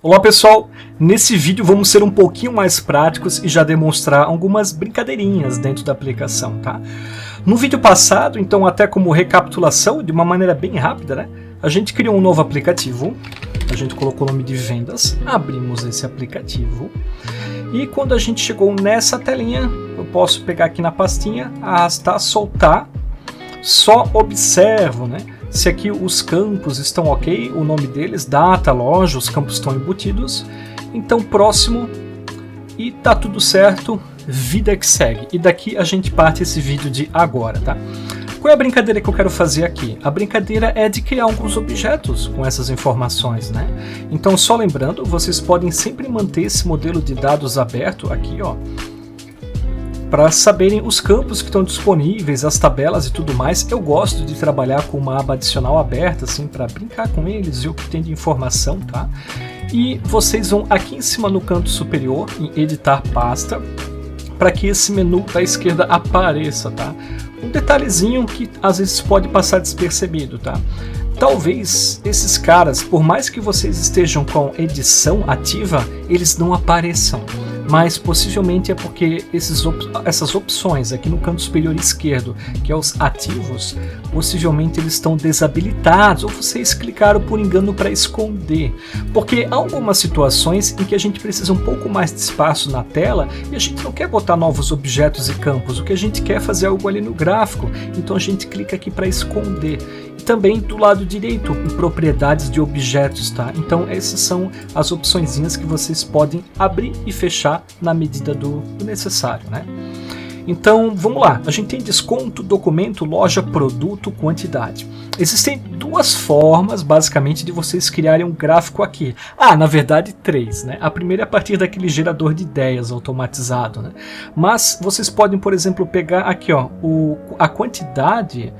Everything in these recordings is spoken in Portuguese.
Olá pessoal, nesse vídeo vamos ser um pouquinho mais práticos e já demonstrar algumas brincadeirinhas dentro da aplicação, tá? No vídeo passado, então até como recapitulação, de uma maneira bem rápida, né? A gente criou um novo aplicativo, a gente colocou o nome de vendas, abrimos esse aplicativo e quando a gente chegou nessa telinha, eu posso pegar aqui na pastinha, arrastar, soltar, só observo, né? Se aqui os campos estão ok, o nome deles, data, loja, os campos estão embutidos. Então próximo e tá tudo certo, vida que segue. E daqui a gente parte esse vídeo de agora, tá? Qual é a brincadeira que eu quero fazer aqui? A brincadeira é de criar alguns objetos com essas informações, né? Então só lembrando, vocês podem sempre manter esse modelo de dados aberto aqui, ó, para saberem os campos que estão disponíveis, as tabelas e tudo mais. Eu gosto de trabalhar com uma aba adicional aberta, assim, para brincar com eles e o que tem de informação, tá? E vocês vão aqui em cima no canto superior, em editar pasta, para que esse menu da esquerda apareça, tá? Um detalhezinho que às vezes pode passar despercebido, tá? Talvez esses caras, por mais que vocês estejam com edição ativa, eles não apareçam. Mas possivelmente é porque essas opções aqui no canto superior esquerdo, que é os ativos, possivelmente eles estão desabilitados ou vocês clicaram por engano para esconder. Porque há algumas situações em que a gente precisa um pouco mais de espaço na tela e a gente não quer botar novos objetos e campos, o que a gente quer é fazer algo ali no gráfico, então a gente clica aqui para esconder. Também do lado direito, em propriedades de objetos, tá? Então essas são as opçõezinhas que vocês podem abrir e fechar na medida do necessário, né? Então vamos lá, a gente tem desconto, documento, loja, produto, quantidade. Existem duas formas basicamente de vocês criarem um gráfico aqui. Na verdade três, né? A primeira é a partir daquele gerador de ideias automatizado, né? Mas vocês podem, por exemplo, pegar aqui, ó, a quantidade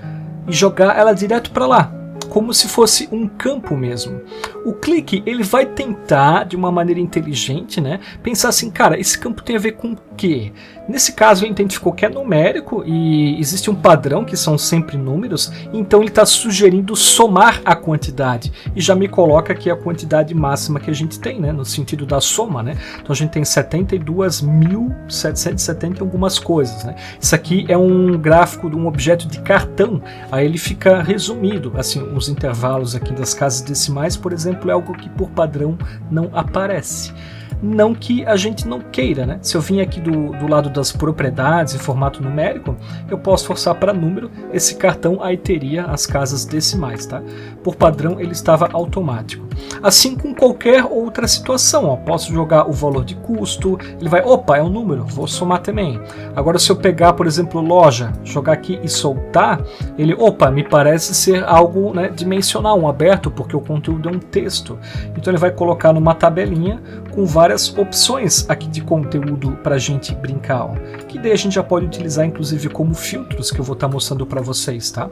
e jogar ela direto para lá, como se fosse um campo mesmo. O clique, ele vai tentar, de uma maneira inteligente, né, pensar assim, cara, esse campo tem a ver com o quê? Nesse caso ele identificou que é numérico e existe um padrão que são sempre números, então ele está sugerindo somar a quantidade e já me coloca aqui a quantidade máxima que a gente tem, né, no sentido da soma, né? Então a gente tem 72.770 e algumas coisas, né? Isso aqui é um gráfico de um objeto de cartão, aí ele fica resumido, assim, os intervalos aqui das casas decimais, por exemplo, é algo que por padrão não aparece. Não que a gente não queira, né? Se eu vim aqui do lado das propriedades em formato numérico, eu posso forçar para número, esse cartão aí teria as casas decimais, tá? Por padrão ele estava automático. Assim com qualquer outra situação, ó, posso jogar o valor de custo, ele vai, opa, é um número, vou somar também. Agora se eu pegar, por exemplo, loja, jogar aqui e soltar, ele, opa, me parece ser algo, né, dimensional, um aberto, porque o conteúdo é um texto. Então ele vai colocar numa tabelinha com várias opções aqui de conteúdo para a gente brincar, ó, que daí a gente já pode utilizar inclusive como filtros que eu vou estar mostrando para vocês, tá?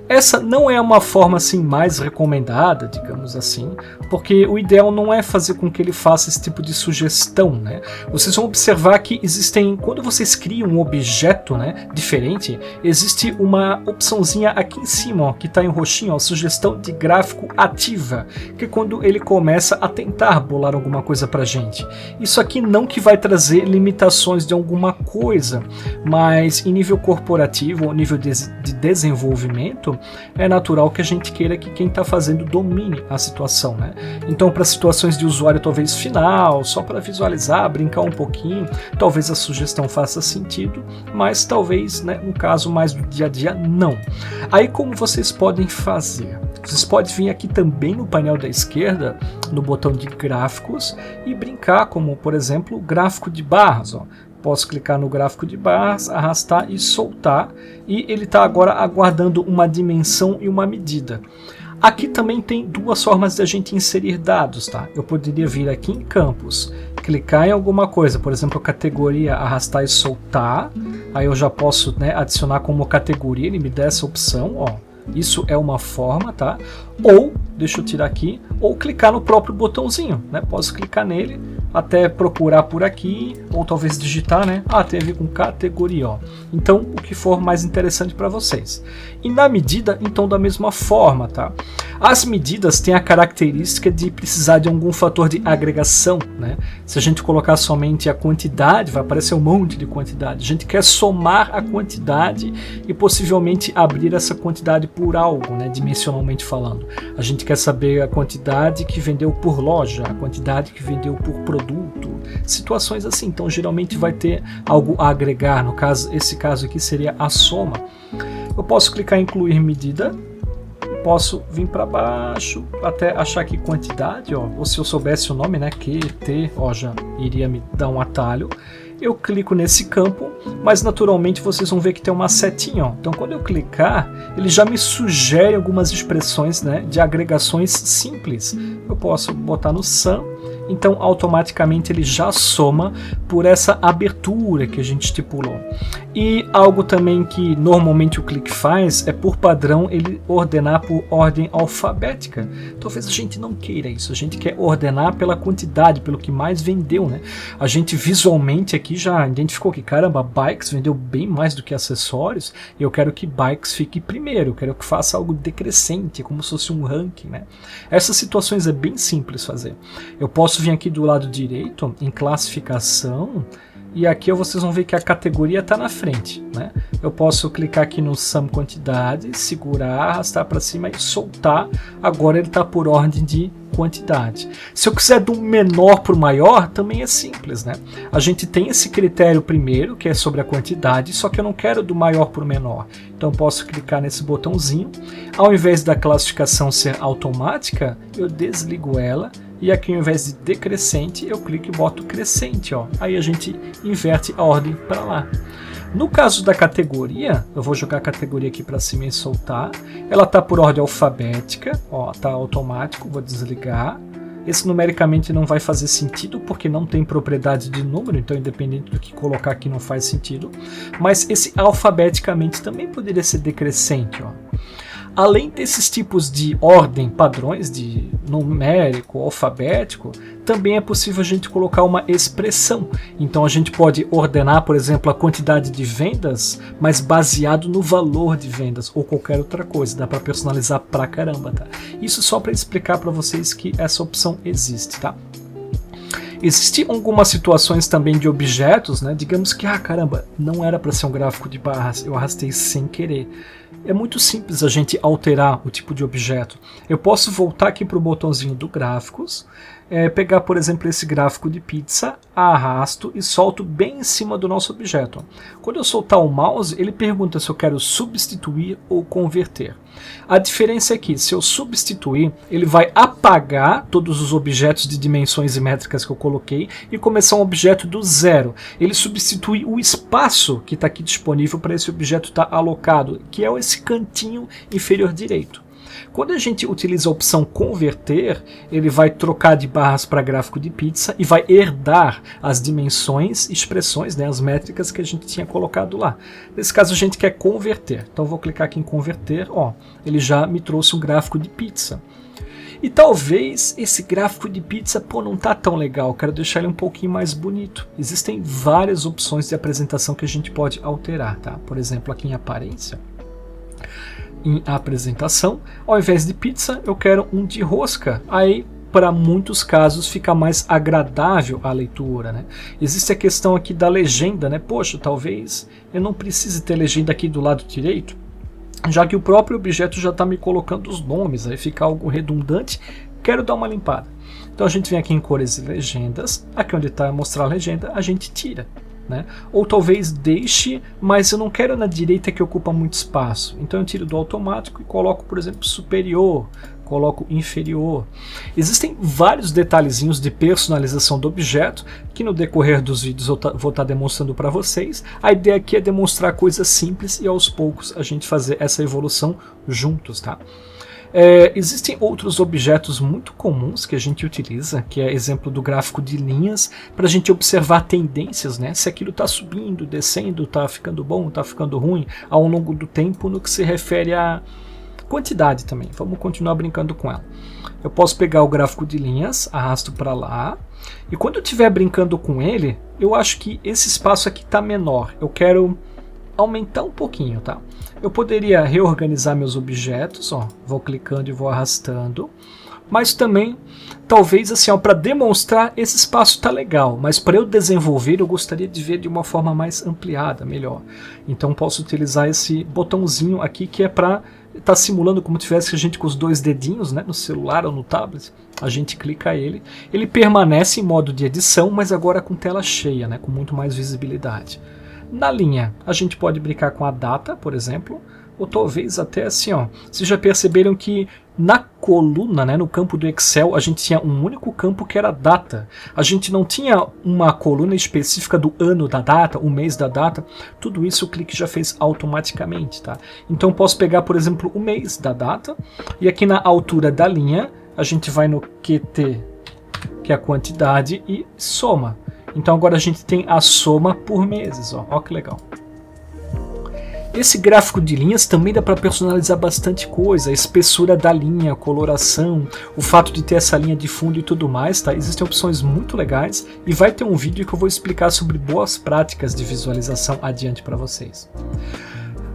Essa não é uma forma assim mais recomendada, digamos assim, porque o ideal não é fazer com que ele faça esse tipo de sugestão, né? Vocês vão observar que existem, quando vocês criam um objeto, né, diferente, existe uma opçãozinha aqui em cima, ó, que está em roxinho, ó, sugestão de gráfico ativa, que é quando ele começa a tentar bolar alguma coisa pra gente. Isso aqui não que vai trazer limitações de alguma coisa, mas em nível corporativo ou nível de desenvolvimento, é natural que a gente queira que quem está fazendo domine a situação, né? Então para situações de usuário talvez final, só para visualizar, brincar um pouquinho, talvez a sugestão faça sentido, mas talvez, né, no caso mais do dia a dia, não. Aí como vocês podem fazer? Vocês podem vir aqui também no painel da esquerda, no botão de gráficos e brincar como, por exemplo, o gráfico de barras, ó. Posso clicar no gráfico de barras, arrastar e soltar, e ele está agora aguardando uma dimensão e uma medida. Aqui também tem duas formas de a gente inserir dados, tá? Eu poderia vir aqui em campos, clicar em alguma coisa, por exemplo, categoria, arrastar e soltar, aí eu já posso, né, adicionar como categoria, ele me dá essa opção, ó. Isso é uma forma, tá? Ou, deixa eu tirar aqui, ou clicar no próprio botãozinho, né? Posso clicar nele, até procurar por aqui, ou talvez digitar, né? Tem a ver com categoria, ó. Então, o que for mais interessante para vocês. E na medida, então, da mesma forma, tá? As medidas têm a característica de precisar de algum fator de agregação, né? Se a gente colocar somente a quantidade, vai aparecer um monte de quantidade. A gente quer somar a quantidade e possivelmente abrir essa quantidade por algo, né? Dimensionalmente falando. A gente quer saber a quantidade que vendeu por loja, a quantidade que vendeu por produto, situações assim. Então, geralmente vai ter algo a agregar. No caso, esse caso aqui seria a soma. Eu posso clicar em incluir medida. Posso vir para baixo até achar aqui quantidade, ó, ou se eu soubesse o nome, né, QT, ó, já iria me dar um atalho. Eu clico nesse campo, mas naturalmente vocês vão ver que tem uma setinha, ó. Então quando eu clicar, ele já me sugere algumas expressões, né, de agregações simples. Eu posso botar no sum, então automaticamente ele já soma por essa abertura que a gente estipulou. E algo também que normalmente o clique faz é, por padrão, ele ordenar por ordem alfabética. Talvez a gente não queira isso, a gente quer ordenar pela quantidade, pelo que mais vendeu, né? A gente visualmente aqui já identificou que, caramba, bikes vendeu bem mais do que acessórios, e eu quero que bikes fique primeiro, eu quero que faça algo decrescente, como se fosse um ranking, né? Essas situações é bem simples fazer. Eu posso vir aqui do lado direito, em classificação, e aqui vocês vão ver que a categoria está na frente, né? Eu posso clicar aqui no sum quantidade, segurar, arrastar para cima e soltar. Agora ele está por ordem de quantidade. Se eu quiser do menor para o maior, também é simples, né? A gente tem esse critério primeiro, que é sobre a quantidade, só que eu não quero do maior para o menor. Então eu posso clicar nesse botãozinho. Ao invés da classificação ser automática, eu desligo ela. E aqui, ao invés de decrescente, eu clico e boto crescente, ó. Aí a gente inverte a ordem para lá. No caso da categoria, eu vou jogar a categoria aqui para cima e soltar. Ela está por ordem alfabética, ó, tá automático, vou desligar. Esse numericamente não vai fazer sentido porque não tem propriedade de número, então independente do que colocar aqui não faz sentido. Mas esse alfabeticamente também poderia ser decrescente, ó. Além desses tipos de ordem, padrões de numérico, alfabético, também é possível a gente colocar uma expressão. Então a gente pode ordenar, por exemplo, a quantidade de vendas, mas baseado no valor de vendas ou qualquer outra coisa. Dá para personalizar pra caramba, tá? Isso só para explicar para vocês que essa opção existe, tá? Existem algumas situações também de objetos, né? Digamos que, caramba, não era para ser um gráfico de barras, eu arrastei sem querer. É muito simples a gente alterar o tipo de objeto. Eu posso voltar aqui para o botãozinho do gráficos, pegar, por exemplo, esse gráfico de pizza, arrasto e solto bem em cima do nosso objeto. Quando eu soltar o mouse, ele pergunta se eu quero substituir ou converter. A diferença é que, se eu substituir, ele vai apagar todos os objetos de dimensões e métricas que eu coloquei e começar um objeto do zero. Ele substitui o espaço que está aqui disponível para esse objeto estar alocado, que é esse cantinho inferior direito. Quando a gente utiliza a opção converter, ele vai trocar de barras para gráfico de pizza e vai herdar as dimensões, expressões, né, as métricas que a gente tinha colocado lá. Nesse caso a gente quer converter, então eu vou clicar aqui em converter, ó, ele já me trouxe um gráfico de pizza. E talvez esse gráfico de pizza, não tá tão legal, quero deixar ele um pouquinho mais bonito. Existem várias opções de apresentação que a gente pode alterar, tá? Por exemplo, aqui em aparência, em apresentação, ao invés de pizza, eu quero um de rosca. Aí, para muitos casos, fica mais agradável a leitura, né? Existe a questão aqui da legenda, né? Poxa, talvez eu não precise ter legenda aqui do lado direito, já que o próprio objeto já está me colocando os nomes, aí fica algo redundante, quero dar uma limpada. Então a gente vem aqui em cores e legendas, aqui onde está mostrar a legenda, a gente tira. Né? Ou talvez deixe, mas eu não quero na direita que ocupa muito espaço. Então eu tiro do automático e coloco, por exemplo, superior, coloco inferior. Existem vários detalhezinhos de personalização do objeto que no decorrer dos vídeos eu vou estar demonstrando para vocês. A ideia aqui é demonstrar coisas simples e aos poucos a gente fazer essa evolução juntos, tá? Existem outros objetos muito comuns que a gente utiliza, que é exemplo do gráfico de linhas, para a gente observar tendências, né? Se aquilo está subindo, descendo, está ficando bom, está ficando ruim, ao longo do tempo, no que se refere a quantidade também. Vamos continuar brincando com ela. Eu posso pegar o gráfico de linhas, arrasto para lá, e quando eu estiver brincando com ele, eu acho que esse espaço aqui está menor. Eu quero aumentar um pouquinho, tá? Eu poderia reorganizar meus objetos, ó, vou clicando e vou arrastando, mas também, talvez assim, para demonstrar esse espaço está legal, mas para eu desenvolver eu gostaria de ver de uma forma mais ampliada, melhor. Então posso utilizar esse botãozinho aqui que é para estar simulando como tivesse a gente com os dois dedinhos, né, no celular ou no tablet. A gente clica ele permanece em modo de edição, mas agora com tela cheia, né, com muito mais visibilidade. Na linha, a gente pode brincar com a data, por exemplo, ou talvez até assim, ó. Vocês já perceberam que na coluna, né, no campo do Excel, a gente tinha um único campo que era data. A gente não tinha uma coluna específica do ano da data, o mês da data. Tudo isso o clique já fez automaticamente, tá? Então posso pegar, por exemplo, o mês da data, e aqui na altura da linha, a gente vai no QT, que é a quantidade, e soma. Então agora a gente tem a soma por meses, ó. Ó que legal. Esse gráfico de linhas também dá para personalizar bastante coisa, a espessura da linha, a coloração, o fato de ter essa linha de fundo e tudo mais, tá? Existem opções muito legais e vai ter um vídeo que eu vou explicar sobre boas práticas de visualização adiante para vocês.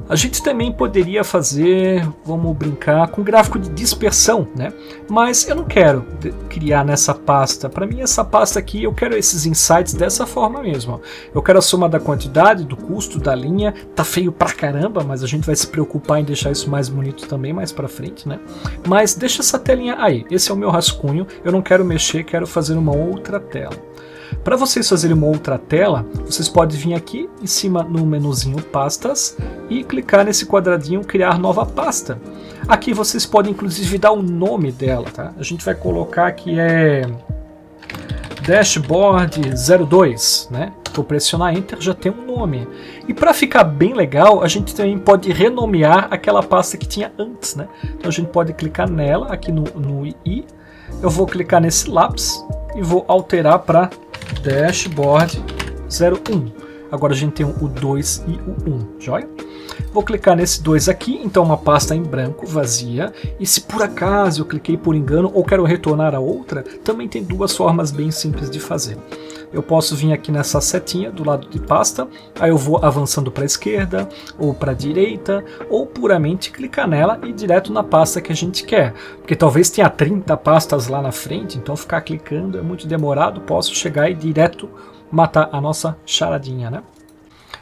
A gente também poderia fazer, vamos brincar, com gráfico de dispersão, né? Mas eu não quero criar nessa pasta. Para mim essa pasta aqui, eu quero esses insights dessa forma mesmo. Ó. Eu quero a soma da quantidade, do custo, da linha. Tá feio pra caramba, mas a gente vai se preocupar em deixar isso mais bonito também mais pra frente, né? Mas deixa essa telinha aí. Esse é o meu rascunho. Eu não quero mexer, quero fazer uma outra tela. Para vocês fazerem uma outra tela, vocês podem vir aqui em cima no menuzinho pastas e clicar nesse quadradinho criar nova pasta. Aqui vocês podem inclusive dar o nome dela, tá? A gente vai colocar que é Dashboard 02, né? Vou pressionar Enter, já tem um nome. E para ficar bem legal, a gente também pode renomear aquela pasta que tinha antes, né? Então a gente pode clicar nela, aqui no I, eu vou clicar nesse lápis e vou alterar para Dashboard 01. Agora a gente tem o 2 e o 1, joia? Vou clicar nesse 2 aqui, então uma pasta em branco, vazia, e se por acaso eu cliquei por engano ou quero retornar a outra, também tem duas formas bem simples de fazer. Eu posso vir aqui nessa setinha do lado de pasta, aí eu vou avançando para a esquerda ou para a direita, ou puramente clicar nela e ir direto na pasta que a gente quer. Porque talvez tenha 30 pastas lá na frente, então ficar clicando é muito demorado, posso chegar e direto matar a nossa charadinha, né?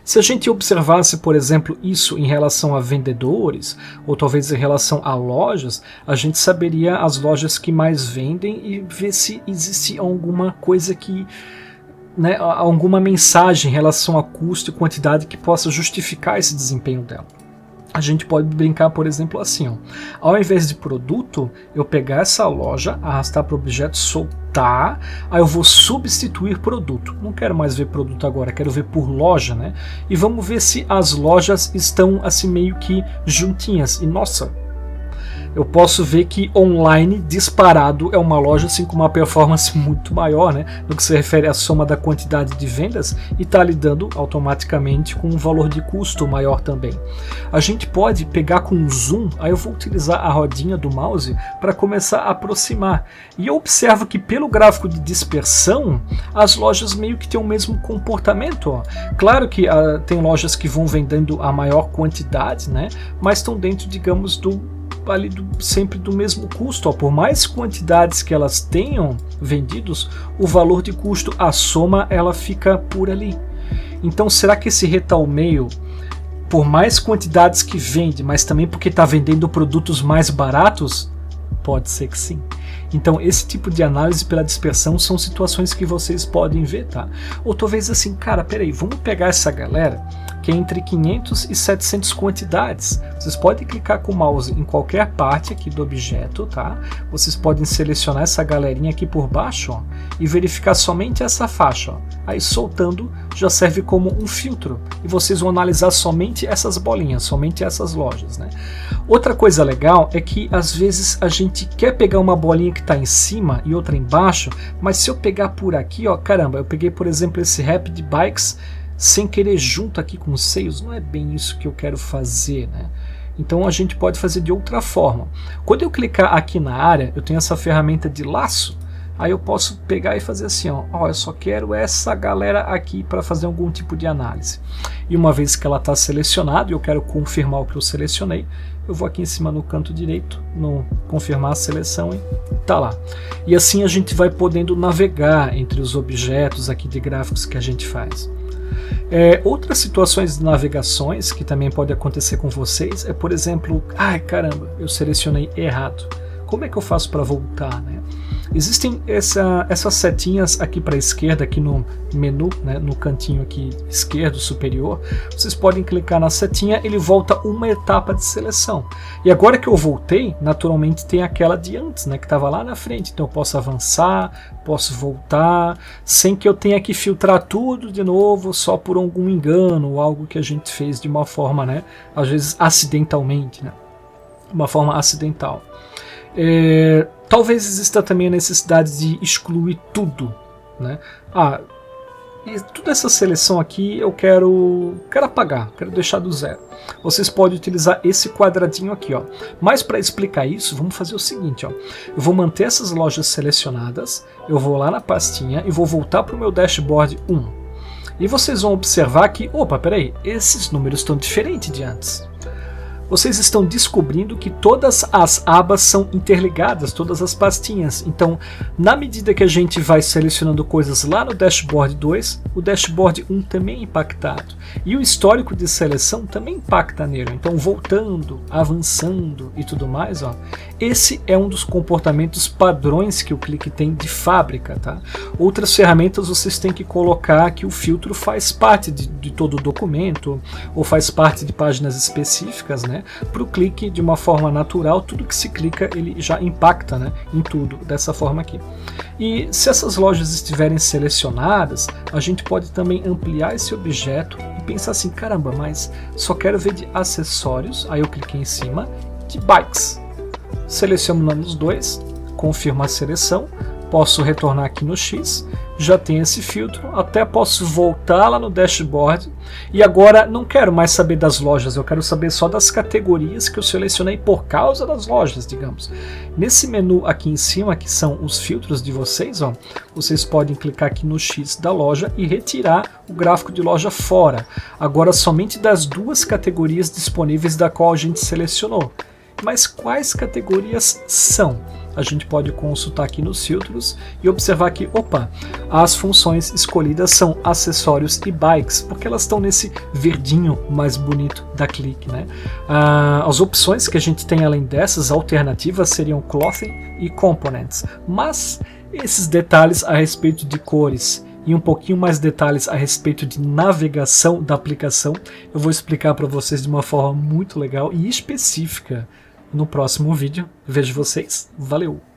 Se a gente observasse, por exemplo, isso em relação a vendedores, ou talvez em relação a lojas, a gente saberia as lojas que mais vendem e ver se existe alguma coisa que, né, alguma mensagem em relação a custo e quantidade que possa justificar esse desempenho dela. A gente pode brincar, por exemplo, assim, ó. Ao invés de produto, eu pegar essa loja, arrastar para o objeto, soltar, aí eu vou substituir produto. Não quero mais ver produto agora, quero ver por loja, né? E vamos ver se as lojas estão assim meio que juntinhas. E nossa, eu posso ver que online disparado é uma loja assim com uma performance muito maior, né, no que se refere à soma da quantidade de vendas e está lidando automaticamente com um valor de custo maior também. A gente pode pegar com zoom, aí eu vou utilizar a rodinha do mouse para começar a aproximar e eu observo que pelo gráfico de dispersão as lojas meio que têm o mesmo comportamento. Ó. Claro que tem lojas que vão vendendo a maior quantidade, né, mas estão dentro, digamos, sempre do mesmo custo, ó. Por mais quantidades que elas tenham vendidos, o valor de custo, a soma, ela fica por ali. Então será que esse retal meio, por mais quantidades que vende, mas também porque está vendendo produtos mais baratos? Pode ser que sim. Então esse tipo de análise pela dispersão são situações que vocês podem ver, tá? Ou talvez assim, cara, peraí, vamos pegar essa galera que é entre 500 e 700 quantidades. Vocês podem clicar com o mouse em qualquer parte aqui do objeto, tá? Vocês podem selecionar essa galerinha aqui por baixo, ó, e verificar somente essa faixa, ó. Aí soltando já serve como um filtro e vocês vão analisar somente essas bolinhas, somente essas lojas, né? Outra coisa legal é que às vezes a gente quer pegar uma bolinha que está em cima e outra embaixo, mas se eu pegar por aqui, ó, caramba, eu peguei por exemplo esse Rapid Bikes sem querer junto aqui com os seios, não é bem isso que eu quero fazer, né? Então a gente pode fazer de outra forma. Quando eu clicar aqui na área, eu tenho essa ferramenta de laço. Aí eu posso pegar e fazer assim, ó, eu só quero essa galera aqui para fazer algum tipo de análise. E uma vez que ela está selecionada e eu quero confirmar o que eu selecionei, eu vou aqui em cima no canto direito, no confirmar a seleção e tá lá. E assim a gente vai podendo navegar entre os objetos aqui de gráficos que a gente faz. Outras situações de navegações que também pode acontecer com vocês é, por exemplo, ai caramba, eu selecionei errado. Como é que eu faço para voltar, né? Existem essas setinhas aqui para a esquerda, aqui no menu, né, no cantinho aqui esquerdo superior. Vocês podem clicar na setinha, ele volta uma etapa de seleção. E agora que eu voltei, naturalmente tem aquela de antes, né, que estava lá na frente. Então eu posso avançar, posso voltar, sem que eu tenha que filtrar tudo de novo, só por algum engano ou algo que a gente fez de uma forma, né, às vezes acidentalmente, né, uma forma acidental. Talvez exista também a necessidade de excluir tudo, né? E toda essa seleção aqui eu quero apagar, quero deixar do zero. Vocês podem utilizar esse quadradinho aqui, ó. Mas para explicar isso, vamos fazer o seguinte, ó. Eu vou manter essas lojas selecionadas, eu vou lá na pastinha e vou voltar para o meu dashboard 1. E vocês vão observar que, opa, peraí, esses números estão diferentes de antes. Vocês estão descobrindo que todas as abas são interligadas, todas as pastinhas. Então, na medida que a gente vai selecionando coisas lá no Dashboard 2, o Dashboard 1 também é impactado. E o histórico de seleção também impacta nele. Então, voltando, avançando e tudo mais, ó, esse é um dos comportamentos padrões que o Qlik tem de fábrica. Tá? Outras ferramentas vocês têm que colocar que o filtro faz parte de todo o documento, ou faz parte de páginas específicas, né? Para o Qlik, de uma forma natural, tudo que se clica ele já impacta, né, em tudo, dessa forma aqui. E se essas lojas estiverem selecionadas, a gente pode também ampliar esse objeto e pensar assim, caramba, mas só quero ver de acessórios, aí eu cliquei em cima, de bikes. Selecionamos os dois, confirmo a seleção, posso retornar aqui no X, já tem esse filtro, até posso voltar lá no dashboard e agora não quero mais saber das lojas, eu quero saber só das categorias que eu selecionei por causa das lojas, digamos. Nesse menu aqui em cima, que são os filtros de vocês, ó, vocês podem clicar aqui no X da loja e retirar o gráfico de loja fora, agora somente das duas categorias disponíveis da qual a gente selecionou. Mas quais categorias são? A gente pode consultar aqui nos filtros e observar que, opa, as funções escolhidas são acessórios e bikes, porque elas estão nesse verdinho mais bonito da Qlik, né? As opções que a gente tem além dessas alternativas seriam clothing e components, mas esses detalhes a respeito de cores e um pouquinho mais detalhes a respeito de navegação da aplicação, eu vou explicar para vocês de uma forma muito legal e específica no próximo vídeo. Vejo vocês. Valeu!